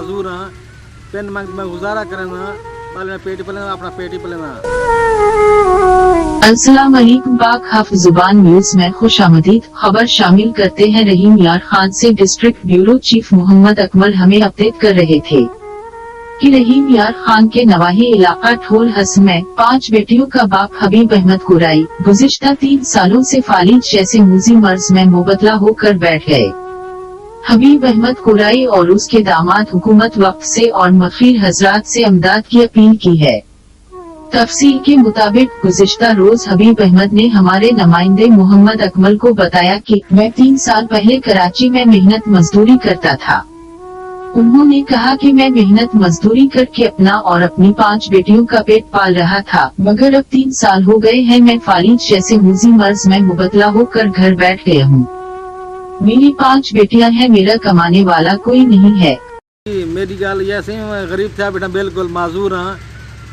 معذور ہاں پین منگ میں گزارا کرنا بال میں پیٹ پلنا اپنا پیٹ ہی پلنا۔ السلام علیکم، پاک حافظ زبان نیوز میں خوش آمدید۔ خبر شامل کرتے ہیں۔ رحیم یار خان سے ڈسٹرکٹ بیورو چیف محمد اکمل ہمیں اپڈیٹ کر رہے تھے کہ رحیم یار خان کے نواحی علاقہ ٹھول حسن میں 5 بیٹیوں کا باپ حبیب احمد کورائی گزشتہ 3 سالوں سے فالج جیسے موزی مرض میں مبتلا ہو کر بیٹھ گئے۔ حبیب احمد کورائی اور اس کے داماد حکومت وقت سے اور مخیر حضرات سے امداد کی اپیل کی ہے۔ تفصیل کے مطابق گزشتہ روز حبیب احمد نے ہمارے نمائندے محمد اکمل کو بتایا کہ میں 3 سال پہلے کراچی میں محنت مزدوری کرتا تھا۔ انہوں نے کہا کہ میں محنت مزدوری کر کے اپنا اور اپنی 5 بیٹیوں کا پیٹ پال رہا تھا، مگر اب 3 سال ہو گئے ہیں میں فالج جیسے موزی مرض میں مبتلا ہو کر گھر بیٹھ گیا ہوں۔ میری 5 بیٹیاں ہیں، میرا کمانے والا کوئی نہیں ہے۔ میری گال ایسے میں غریب تھا بیٹا، بالکل معذور ہاں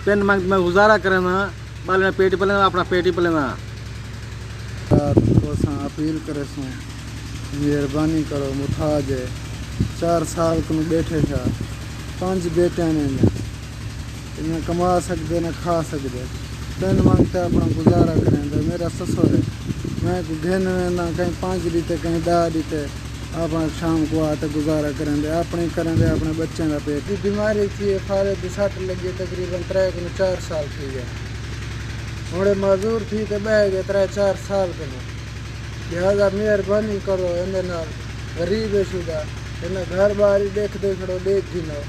پین منگ میں گزارا کرنا بال میں پیٹ پلنا اپنا پیٹ ہی پلنا۔ اپیل کرے سوں مہربانی کرو محتاج ہے 4 سال کو بیٹھے تھا 5 بیٹیاں نے نہ کما سکتے نہ کھا سکتے پین منگتا اپنا گزارا کریں تو میرا سسر ہے میں گھن میں نہ کہیں 5 دیتے کہیں 10 دیتے اپنا شام کو آتے گزارا کریں دے اپنے کریں دے اپنے بچوں کا پیٹ بیماری تھی فالج کی سٹ لگی تقریباً 3-4 سال تھی گئے ہوں معذور تھی تو بہ گئے 3-4 سال کے لہٰذا مہربانی کرو نال غریب شدہ گھر بار دیکھتے کھڑو دیکھ گھنو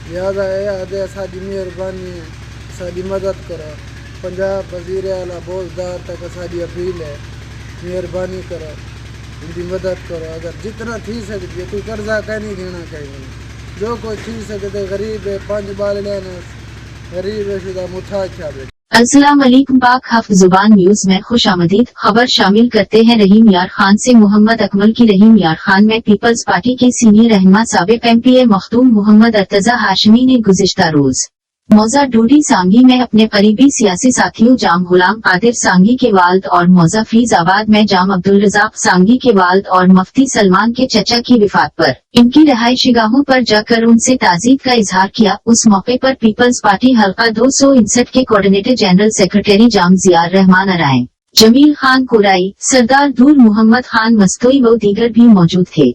لہٰذا یہ ساری مہربانی ہے ساری مدد کرو۔ پنجاب وزیر اعلیٰ بوزدار تک ساری اپیل ہے مہربانی کرو ان کی مدد کرو، اگر جتنا تھی سکتی ہے کوئی قرضہ کا نہیں دینا چاہیے جو کوئی تھی سکتے غریب ہے 5 بال لینا غریب شدہ محتاج تھا۔ السلام علیکم، پاک حافظ زبان نیوز میں خوش آمدید۔ خبر شامل کرتے ہیں۔ رحیم یار خان سے محمد اکمل کی رحیم یار خان میں پیپلز پارٹی کے سینئر رہنما سابق MP مختوم محمد ارتضیٰ ہاشمی نے گزشتہ روز موزہ ڈوڈی سانگی میں اپنے قریبی سیاسی ساتھیوں جام غلام قادر سانگی کے والد اور موزہ فیض آباد میں جام عبدالرزاق سانگی کے والد اور مفتی سلمان کے چچا کی وفات پر ان کی رہائشی گاہوں پر جا کر ان سے تعزیت کا اظہار کیا۔ اس موقع پر پیپلز پارٹی حلقہ 259 کے کوارڈینیٹر جنرل سیکرٹری جام زیار رحمان ارائیں، جمیل خان کورائی، سردار دور محمد خان مستوئی و دیگر بھی موجود تھے۔